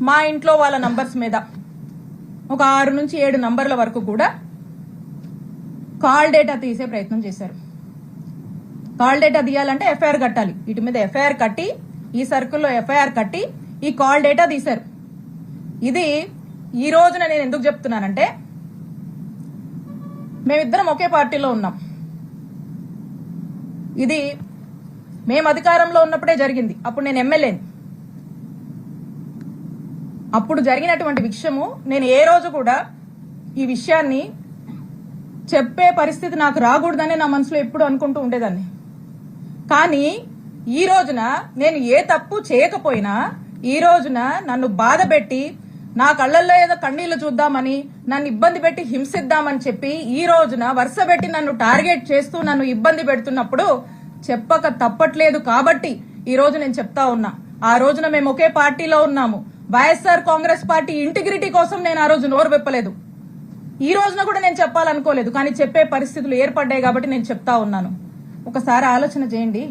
మా ఇంట్లో వాళ్ళ నంబర్స్ మీద ఒక 6 నుంచి 7 నంబర్ల వరకు కూడా కాల్ డేటా తీసే ప్రయత్నం చేశారు. కాల్ డేటా తీయాలంటే ఎఫ్ఐఆర్ కట్టాలి. వీటి మీద ఎఫ్ఐఆర్ కట్టి, ఈ సర్కిల్లో ఎఫ్ఐఆర్ కట్టి ఈ కాల్ డేటా తీశారు. ఇది ఈ రోజున నేను ఎందుకు చెప్తున్నానంటే, మేమిద్దరం ఒకే పార్టీలో ఉన్నాం. ఇది మేము అధికారంలో ఉన్నప్పుడే జరిగింది. అప్పుడు నేను ఎమ్మెల్యేని. అప్పుడు జరిగినటువంటి విషయము నేను ఏ రోజు కూడా ఈ విషయాన్ని చెప్పే పరిస్థితి నాకు రాకూడదని నా మనసులో ఎప్పుడు అనుకుంటూ ఉండేదాన్ని. కానీ ఈ రోజున నేను ఏ తప్పు చేయకపోయినా, ఈ రోజున నన్ను బాధ పెట్టి, నా కళ్ళల్లో ఏదో కన్నీళ్లు చూద్దామని, నన్ను ఇబ్బంది పెట్టి హింసిద్దామని చెప్పి ఈ రోజున వరుస పెట్టి నన్ను టార్గెట్ చేస్తూ నన్ను ఇబ్బంది పెడుతున్నప్పుడు చెప్పక తప్పట్లేదు. కాబట్టి ఈ రోజు నేను చెప్తా ఉన్నా, ఆ రోజున మేము ఒకే పార్టీలో ఉన్నాము. వైఎస్ఆర్ కాంగ్రెస్ పార్టీ ఇంటిగ్రిటీ కోసం నేను ఆ రోజు నోరు విప్పలేదు. ఈ రోజున కూడా నేను చెప్పాలనుకోలేదు, కానీ చెప్పే పరిస్థితులు ఏర్పడ్డాయి కాబట్టి నేను చెప్తా ఉన్నాను. ఒకసారి ఆలోచన చేయండి.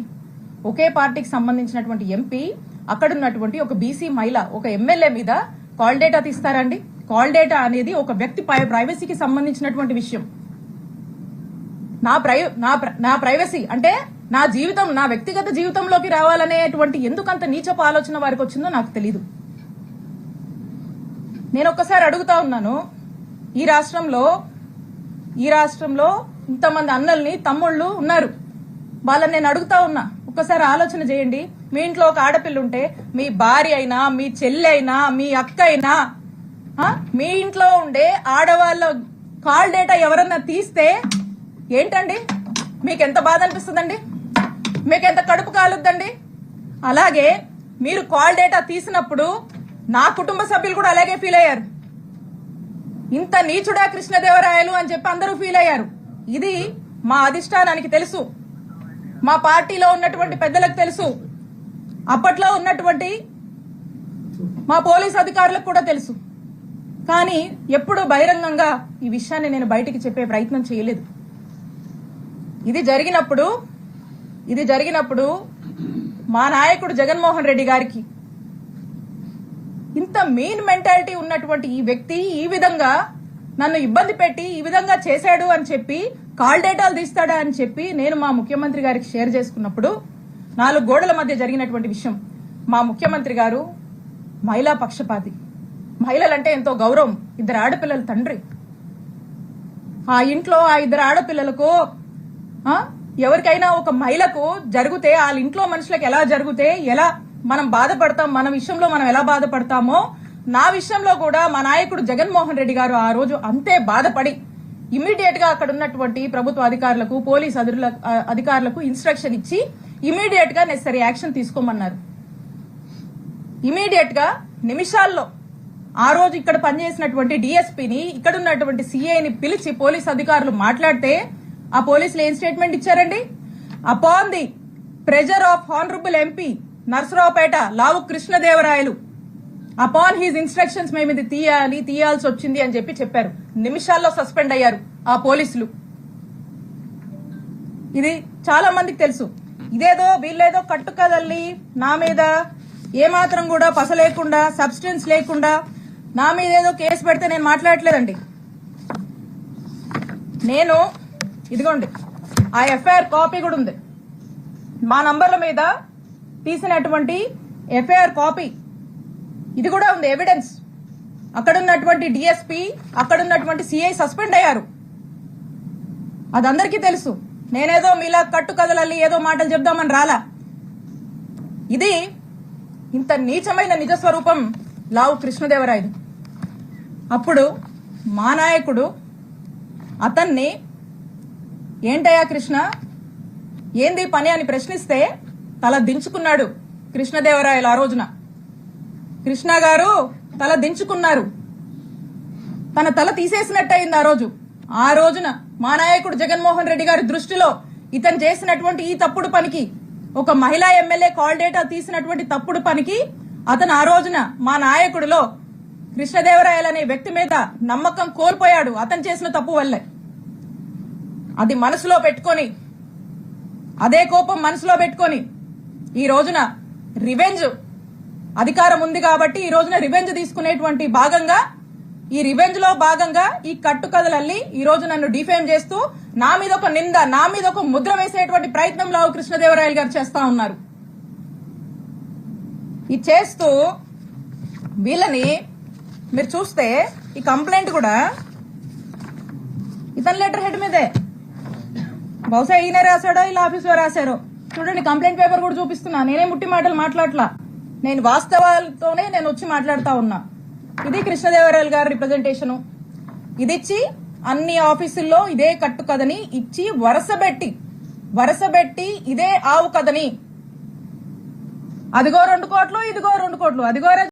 ఒకే పార్టీకి సంబంధించినటువంటి ఎంపీ, అక్కడున్నటువంటి ఒక బీసీ మహిళ, ఒక ఎమ్మెల్యే మీద కాల్ డేటా తీస్తారండి? కాల్ డేటా అనేది ఒక వ్యక్తి ప్రైవసీకి సంబంధించినటువంటి విషయం. నా ప్రైవసీ అంటే నా జీవితం, నా వ్యక్తిగత జీవితంలోకి రావాలనేటువంటి ఎందుకంత నీచపు ఆలోచన వారికి వచ్చిందో నాకు తెలీదు. నేను ఒక్కసారి అడుగుతా ఉన్నాను, ఈ రాష్ట్రంలో ఇంతమంది అన్నల్ని, తమ్ముళ్ళు ఉన్నారు. వాళ్ళని నేను అడుగుతా ఉన్నా, ఒక్కసారి ఆలోచన చేయండి. మీ ఇంట్లో ఒక ఆడపిల్ల ఉంటే, మీ భార్య అయినా, మీ చెల్లి అయినా, మీ అక్క అయినా, మీ ఇంట్లో ఉండే ఆడవాళ్ళ కాల్ డేటా ఎవరన్నా తీస్తే ఏంటండి? మీకెంత బాధ అనిపిస్తుందండి? మీకెంత కడుపు కాలుద్దండి? అలాగే మీరు కాల్ డేటా తీసినప్పుడు నా కుటుంబ సభ్యులు కూడా అలాగే ఫీల్ అయ్యారు. ఇంత నీచుడా కృష్ణదేవరాయలు అని చెప్పి అందరూ ఫీల్ అయ్యారు. ఇది మా అధిష్టానానికి తెలుసు, మా పార్టీలో ఉన్నటువంటి పెద్దలకు తెలుసు, అప్పట్లో ఉన్నటువంటి మా పోలీస్ అధికారులకు కూడా తెలుసు. కానీ ఎప్పుడు బహిరంగంగా ఈ విషయాన్ని నేను బయటికి చెప్పే ప్రయత్నం చేయలేదు. ఇది జరిగినప్పుడు మా నాయకుడు జగన్మోహన్ రెడ్డి గారికి ఇంత మెయిన్ మెంటాలిటీ ఉన్నటువంటి ఈ వ్యక్తి ఈ విధంగా నన్ను ఇబ్బంది పెట్టి ఈ విధంగా చేశాడు అని చెప్పి, కాల్ డేటాలు తీస్తాడా అని చెప్పి నేను మా ముఖ్యమంత్రి గారికి షేర్ చేసుకున్నప్పుడు, 4 గోడల మధ్య జరిగినటువంటి విషయం. మా ముఖ్యమంత్రి గారు మహిళా పక్షపాతి. మహిళలంటే ఎంతో గౌరవం. 2 ఆడపిల్లల తండ్రి. ఆ ఇంట్లో ఆ 2 ఆడపిల్లలకు ఎవరికైనా ఒక మహిళకు జరిగితే, వాళ్ళ ఇంట్లో మనుషులకు ఎలా జరిగితే ఎలా మనం బాధపడతాం, మన విషయంలో మనం ఎలా బాధపడతామో, నా విషయంలో కూడా మా నాయకుడు జగన్మోహన్ రెడ్డి గారు ఆ రోజు అంతే బాధపడి ఇమీడియట్ గా అక్కడ ఉన్నటువంటి ప్రభుత్వ అధికారులకు, పోలీస్ అధికారులకు ఇన్స్ట్రక్షన్ ఇచ్చి ఇమీడియట్ గా నెసరీ యాక్షన్ తీసుకోమన్నారు. ఇమీడియట్ గా నిమిషాల్లో ఆ రోజు ఇక్కడ పనిచేసినటువంటి డిఎస్పీని, ఇక్కడ ఉన్నటువంటి సిఐని పిలిచి పోలీస్ అధికారులు మాట్లాడితే ఆ పోలీసులు ఏం స్టేట్మెంట్ ఇచ్చారండి? Upon the pressure of honourable MP Narasaraopet Lavu Krishnadevarayalu, upon his instructions మేము ఇది తీయాల్సి వచ్చింది అని చెప్పారు. నిమిషాల్లో సస్పెండ్ అయ్యారు ఆ పోలీసులు. ఇది చాలా మందికి తెలుసు. ఇదేదో వీళ్ళేదో కట్టుకదల్లి నా మీద ఏమాత్రం కూడా పస లేకుండా, సబ్స్టెన్స్ లేకుండా నా మీద ఏదో కేసు పెడితే నేను మాట్లాడట్లేదండి. నేను ఇదిగోండి, ఆ ఎఫ్ఐఆర్ కాపీ కూడా ఉంది. మా నంబర్ల మీద తీసినటువంటి ఎఫ్ఐఆర్ కాపీ ఇది కూడా ఉంది, ఎవిడెన్స్. అక్కడున్నటువంటి డిఎస్పీ, అక్కడున్నటువంటి సిఐ సస్పెండ్ అయ్యారు. అదందరికీ తెలుసు. నేనేదో మీలా కట్టు కదలల్లి ఏదో మాటలు చెప్దామని రాలా. ఇది ఇంత నీచమైన నిజ స్వరూపం లావు కృష్ణదేవరాయలు. అప్పుడు మా నాయకుడు అతన్ని, ఏంటయ్యా కృష్ణ, ఏంది పని అని ప్రశ్నిస్తే తల దించుకున్నాడు కృష్ణదేవరాయలు. ఆ రోజున కృష్ణ గారు తల దించుకున్నారు. తన తల తీసేసినట్టయింది ఆ రోజున మా నాయకుడు జగన్మోహన్ రెడ్డి గారి దృష్టిలో ఇతను చేసినటువంటి ఈ తప్పుడు పనికి, ఒక మహిళా ఎమ్మెల్యే కాల్ డేటా తీసినటువంటి తప్పుడు పనికి అతను ఆ రోజున మా నాయకుడిలో కృష్ణదేవరాయలు అనే వ్యక్తి మీద నమ్మకం కోల్పోయాడు, అతను చేసిన తప్పు వల్లే. అది మనసులో పెట్టుకొని, అదే కోపం మనసులో పెట్టుకొని ఈ రోజున రివెంజ్ అధికారం ఉంది కాబట్టి ఈ రోజున రివెంజ్ తీసుకునేటువంటి భాగంగా ఈ రివెంజ్ లో భాగంగా ఈ కట్టుకథలల్లి ఈ రోజు నన్ను డిఫేమ్ చేస్తూ నా మీద ఒక నింద, నా మీద ఒక ముద్ర వేసేటువంటి ప్రయత్నం లావు కృష్ణదేవరాయలు గారు చేస్తా ఉన్నారు. ఇది చేస్తూ వీళ్ళని మీరు చూస్తే ఈ కంప్లైంట్ కూడా ఇతని లెటర్ హెడ్ మీదే, బహుశా ఈయనే రాశాడో ఇలా ఆఫీసులో రాశారో చూడండి. కంప్లైంట్ పేపర్ కూడా చూపిస్తున్నా. నేనే ముట్టి మాటలు మాట్లాడలా, నేను వాస్తవాలతోనే నేను వచ్చి మాట్లాడుతా ఉన్నా. ఇది కృష్ణదేవరాయలు గారి రిప్రజెంటేషను. ఇది ఇచ్చి అన్ని ఆఫీసుల్లో ఇదే కట్టు కథని ఇచ్చి వరసబెట్టి ఇదే ఆవు కథని, అదిగో 2 కోట్లు, ఇదిగో 2 కోట్లు, అదిగో